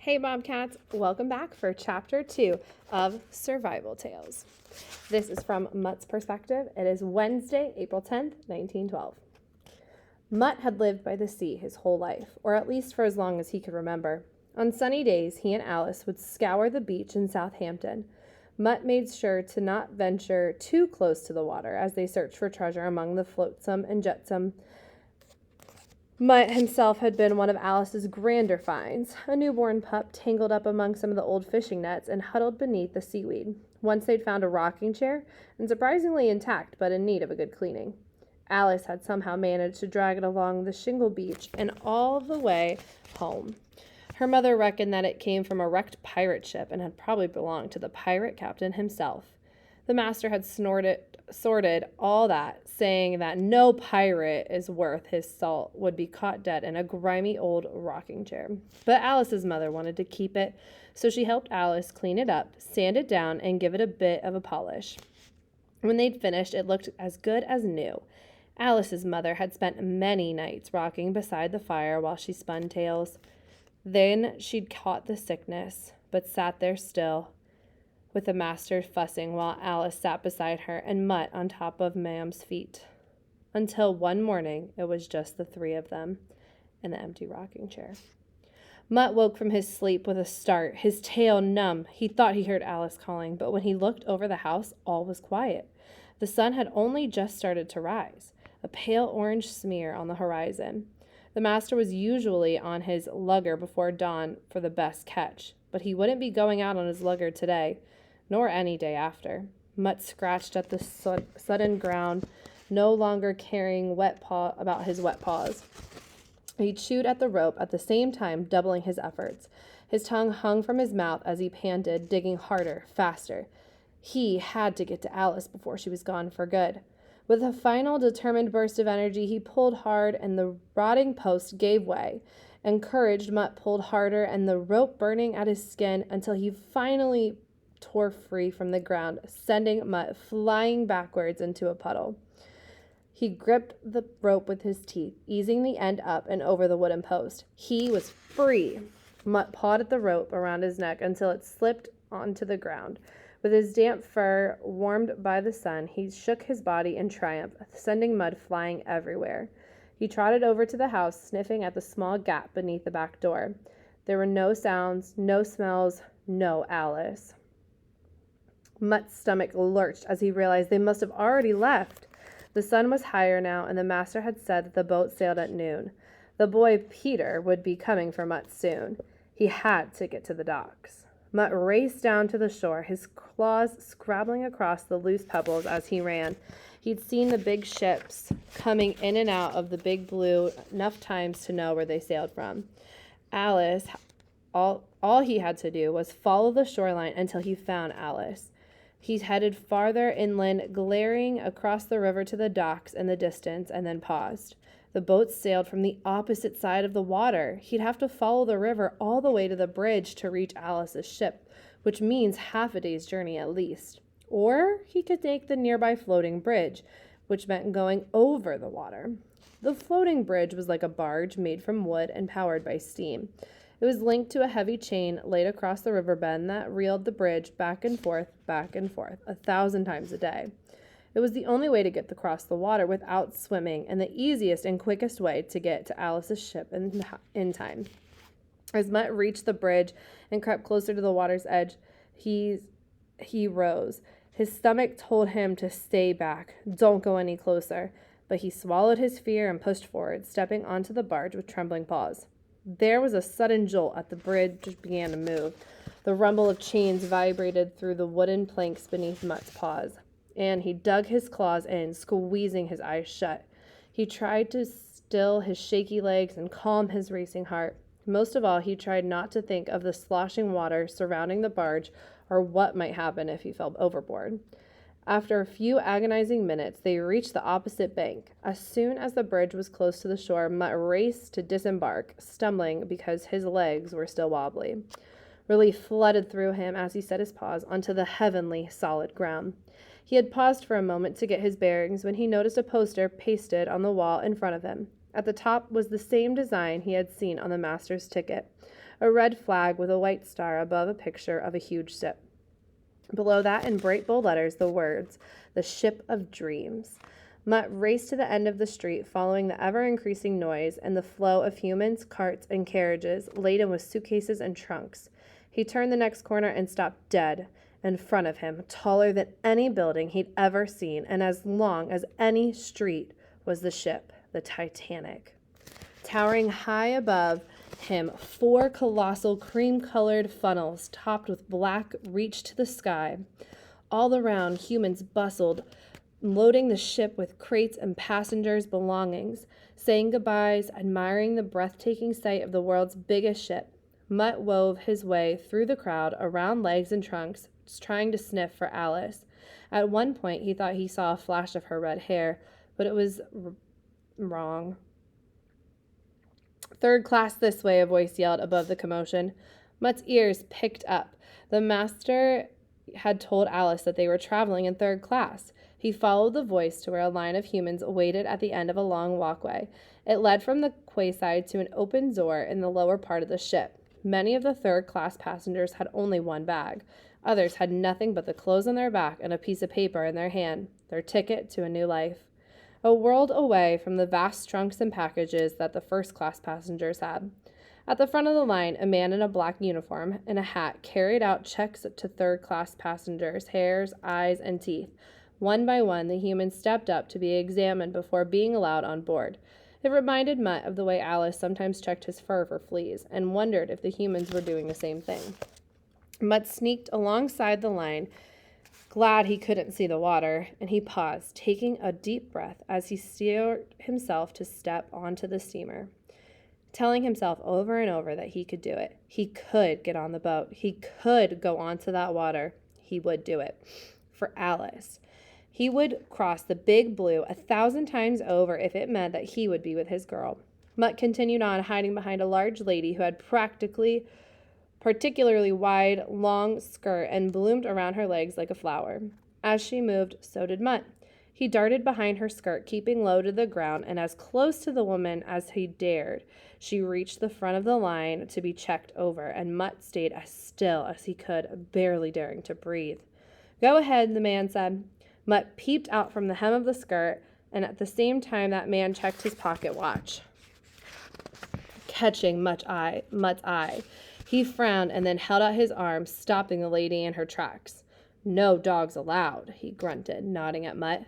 Hey Bobcats, welcome back for Chapter 2 of Survival Tales. This is from Mutt's perspective. It is Wednesday, April 10th, 1912. Mutt had lived by the sea his whole life, or at least for as long as he could remember. On sunny days, he and Alice would scour the beach in Southampton. Mutt made sure to not venture too close to the water as they searched for treasure among the flotsam and jetsam. Mutt himself had been one of Alice's grander finds, a newborn pup tangled up among some of the old fishing nets and huddled beneath the seaweed. Once they'd found a rocking chair, and surprisingly intact but in need of a good cleaning. Alice had somehow managed to drag it along the shingle beach and all the way home. Her mother reckoned that it came from a wrecked pirate ship and had probably belonged to the pirate captain himself. The master had sorted all that, saying that no pirate is worth his salt would be caught dead in a grimy old rocking chair. But Alice's mother wanted to keep it, so she helped Alice clean it up, sand it down, and give it a bit of a polish. When they'd finished, it looked as good as new. Alice's mother had spent many nights rocking beside the fire while she spun tales. Then she'd caught the sickness, but sat there still, with the master fussing while Alice sat beside her and Mutt on top of Ma'am's feet. Until one morning, it was just the three of them in the empty rocking chair. Mutt woke from his sleep with a start, his tail numb. He thought he heard Alice calling, but when he looked over the house, all was quiet. The sun had only just started to rise, a pale orange smear on the horizon. The master was usually on his lugger before dawn for the best catch, but he wouldn't be going out on his lugger today, nor any day after. Mutt scratched at the sodden ground, no longer carrying about his wet paws. He chewed at the rope, at the same time doubling his efforts. His tongue hung from his mouth as he panted, digging harder, faster. He had to get to Alice before she was gone for good. With a final determined burst of energy, he pulled hard, and the rotting post gave way. Encouraged, Mutt pulled harder, and the rope burning at his skin until he finally tore free from the ground, sending Mutt flying backwards into a puddle. He gripped the rope with his teeth, easing the end up and over the wooden post. He was free. Mutt pawed at the rope around his neck until it slipped onto the ground. With his damp fur warmed by the sun, he shook his body in triumph, sending mud flying everywhere. He trotted over to the house, sniffing at the small gap beneath the back door. There were no sounds, no smells, no Alice. Mutt's stomach lurched as he realized they must have already left. The sun was higher now, and the master had said that the boat sailed at noon. The boy, Peter, would be coming for Mutt soon. He had to get to the docks. Mutt raced down to the shore, his claws scrabbling across the loose pebbles as he ran. He'd seen the big ships coming in and out of the Big Blue enough times to know where they sailed from. Alice, all he had to do was follow the shoreline until he found Alice. He headed farther inland, glaring across the river to the docks in the distance, and then paused. The boat sailed from the opposite side of the water. He'd have to follow the river all the way to the bridge to reach Alice's ship, which means half a day's journey at least. Or he could take the nearby floating bridge, which meant going over the water. The floating bridge was like a barge made from wood and powered by steam. It was linked to a heavy chain laid across the riverbed that reeled the bridge back and forth, 1,000 times a day. It was the only way to get across the water without swimming, and the easiest and quickest way to get to Alice's ship in time. As Mutt reached the bridge and crept closer to the water's edge, he rose. His stomach told him to stay back, don't go any closer, but he swallowed his fear and pushed forward, stepping onto the barge with trembling paws. There was a sudden jolt as the bridge began to move. The rumble of chains vibrated through the wooden planks beneath Mutt's paws, and he dug his claws in, squeezing his eyes shut. He tried to still his shaky legs and calm his racing heart. Most of all, he tried not to think of the sloshing water surrounding the barge or what might happen if he fell overboard. After a few agonizing minutes, they reached the opposite bank. As soon as the bridge was close to the shore, Mutt raced to disembark, stumbling because his legs were still wobbly. Relief flooded through him as he set his paws onto the heavenly, solid ground. He had paused for a moment to get his bearings when he noticed a poster pasted on the wall in front of him. At the top was the same design he had seen on the master's ticket, a red flag with a white star above a picture of a huge ship. Below that, in bright bold letters, the words, "The Ship of Dreams." Mutt raced to the end of the street, following the ever-increasing noise and the flow of humans, carts, and carriages laden with suitcases and trunks. He turned the next corner and stopped dead in front of him, taller than any building he'd ever seen, and as long as any street, was the ship, the Titanic. Towering high above him, 4 colossal cream-colored funnels topped with black reached to the sky. All around, humans bustled, loading the ship with crates and passengers' belongings, saying goodbyes, admiring the breathtaking sight of the world's biggest ship. Mutt wove his way through the crowd, around legs and trunks, trying to sniff for Alice. At one point, he thought he saw a flash of her red hair, but it was wrong. "Third class this way," a voice yelled above the commotion. Mutt's ears picked up. The master had told Alice that they were traveling in third class. He followed the voice to where a line of humans waited at the end of a long walkway. It led from the quayside to an open door in the lower part of the ship. Many of the third-class passengers had only one bag. Others had nothing but the clothes on their back and a piece of paper in their hand, their ticket to a new life. A world away from the vast trunks and packages that the first-class passengers had. At the front of the line, a man in a black uniform and a hat carried out checks to third-class passengers' hairs, eyes, and teeth. One by one, the humans stepped up to be examined before being allowed on board. It reminded Mutt of the way Alice sometimes checked his fur for fleas, and wondered if the humans were doing the same thing. Mutt sneaked alongside the line, glad he couldn't see the water, and he paused, taking a deep breath as he steeled himself to step onto the steamer, telling himself over and over that he could do it. He could get on the boat. He could go onto that water. He would do it. For Alice. He would cross the big blue 1,000 times over if it meant that he would be with his girl. Mutt continued on, hiding behind a large lady who had particularly wide, long skirt and bloomed around her legs like a flower. As she moved, so did Mutt. He darted behind her skirt, keeping low to the ground and as close to the woman as he dared. She reached the front of the line to be checked over, and Mutt stayed as still as he could, barely daring to breathe. "Go ahead," the man said. Mutt peeped out from the hem of the skirt, and at the same time that man checked his pocket watch, catching Mutt's eye. He frowned and then held out his arm, stopping the lady in her tracks. "No dogs allowed," he grunted, nodding at Mutt.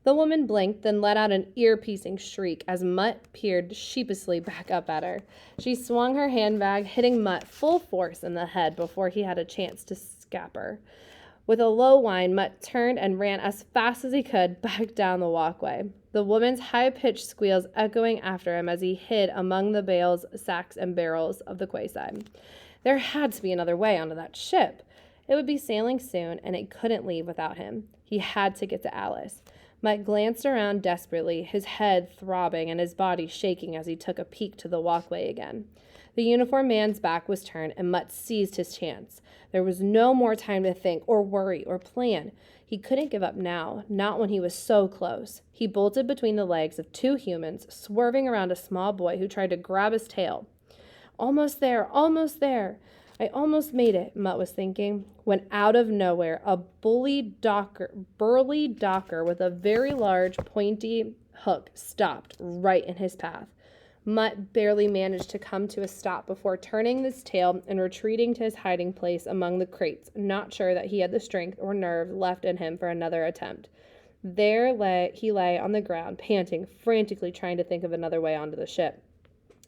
The woman blinked, then let out an ear-piercing shriek as Mutt peered sheepishly back up at her. She swung her handbag, hitting Mutt full force in the head before he had a chance to scamper. With a low whine, Mutt turned and ran as fast as he could back down the walkway, the woman's high-pitched squeals echoing after him as he hid among the bales, sacks, and barrels of the quayside. There had to be another way onto that ship. It would be sailing soon, and it couldn't leave without him. He had to get to Alice. Mutt glanced around desperately, his head throbbing and his body shaking as he took a peek to the walkway again. The uniformed man's back was turned, and Mutt seized his chance. There was no more time to think or worry or plan. He couldn't give up now, not when he was so close. He bolted between the legs of 2 humans, swerving around a small boy who tried to grab his tail. Almost there, almost there. I almost made it, Mutt was thinking, when out of nowhere, a burly docker with a very large, pointy hook stopped right in his path. Mutt barely managed to come to a stop before turning his tail and retreating to his hiding place among the crates, not sure that he had the strength or nerve left in him for another attempt. There he lay on the ground, panting, frantically trying to think of another way onto the ship.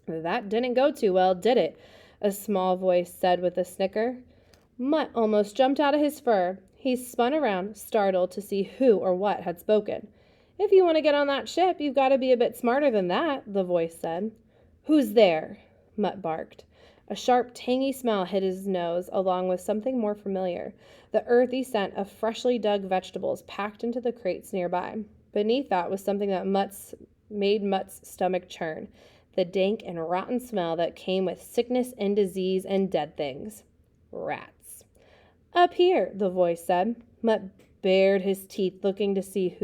"That didn't go too well, did it?" a small voice said with a snicker. Mutt almost jumped out of his fur. He spun around, startled to see who or what had spoken. "If you want to get on that ship, you've got to be a bit smarter than that," the voice said. "Who's there?" Mutt barked. A sharp, tangy smell hit his nose, along with something more familiar, the earthy scent of freshly dug vegetables packed into the crates nearby. Beneath that was something that made Mutt's stomach churn, the dank and rotten smell that came with sickness and disease and dead things. Rats. "Up here," the voice said. Mutt bared his teeth, looking to see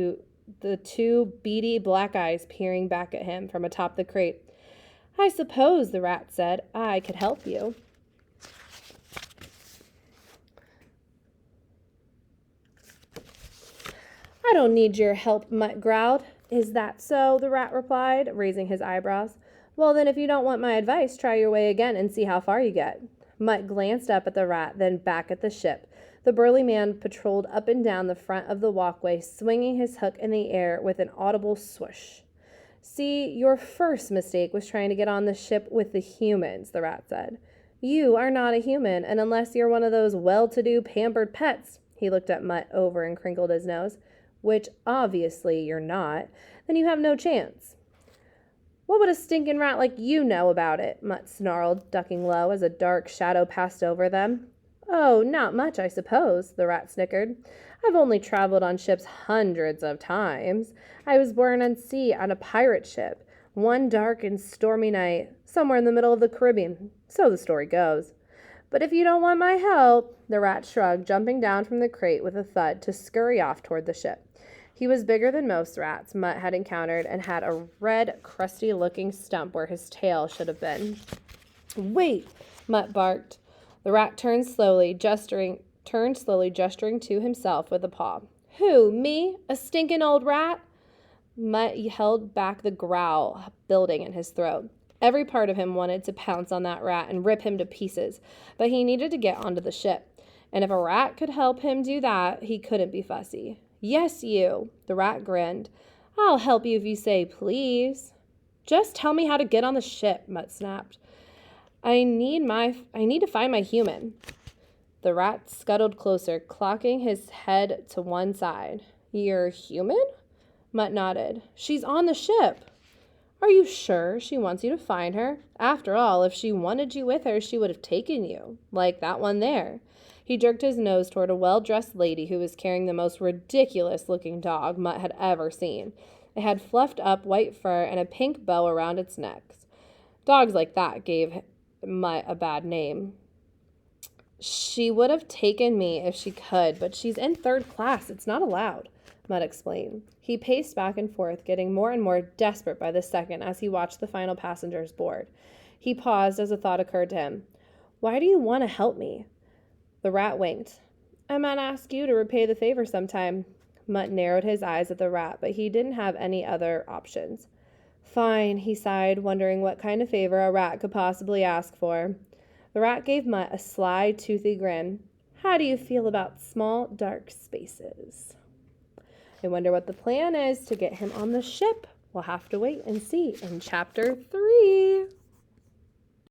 the 2 beady black eyes peering back at him from atop the crate. "I suppose," the rat said, "I could help you." don't need your help, Mutt growled. Is that so? The rat replied, raising his eyebrows. Well, then if you don't want my advice, try your way again and see how far you get. Mutt glanced up at the rat, then back at the ship. The burly man patrolled up and down the front of the walkway, swinging his hook in the air with an audible swoosh. See, your first mistake was trying to get on the ship with the humans, the rat said. You are not a human, and unless you're one of those well-to-do pampered pets, he looked at Mutt over and crinkled his nose, which obviously you're not, then you have no chance. What would a stinking rat like you know about it? Mutt snarled, ducking low as a dark shadow passed over them. Oh, not much, I suppose, the rat snickered. I've only traveled on ships hundreds of times. I was born on sea on a pirate ship, one dark and stormy night, somewhere in the middle of the Caribbean. So the story goes. But if you don't want my help, the rat shrugged, jumping down from the crate with a thud to scurry off toward the ship. He was bigger than most rats Mutt had encountered and had a red, crusty-looking stump where his tail should have been. Wait, Mutt barked. The rat turned slowly, gesturing to himself with a paw. Who, me? A stinking old rat? Mutt held back the growl building in his throat. Every part of him wanted to pounce on that rat and rip him to pieces, but he needed to get onto the ship. And if a rat could help him do that, he couldn't be fussy. Yes, you. The rat grinned. I'll help you if you say please. Just tell me how to get on the ship, Mutt snapped. I need to find my human. The rat scuttled closer, cocking his head to one side. Your human? Mutt nodded. She's on the ship. Are you sure she wants you to find her? After all, if she wanted you with her, she would have taken you, like that one there. He jerked his nose toward a well-dressed lady who was carrying the most ridiculous-looking dog Mutt had ever seen. It had fluffed-up white fur and a pink bow around its neck. Dogs like that gave Mutt a bad name. She would have taken me if she could, but she's in third class. It's not allowed, Mutt explained. He paced back and forth, getting more and more desperate by the second as he watched the final passengers board. He paused as a thought occurred to him. Why do you want to help me? The rat winked. I might ask you to repay the favor sometime. Mutt narrowed his eyes at the rat, but he didn't have any other options. Fine, he sighed, wondering what kind of favor a rat could possibly ask for. The rat gave Mutt a sly, toothy grin. How do you feel about small, dark spaces? I wonder what the plan is to get him on the ship. We'll have to wait and see in Chapter 3.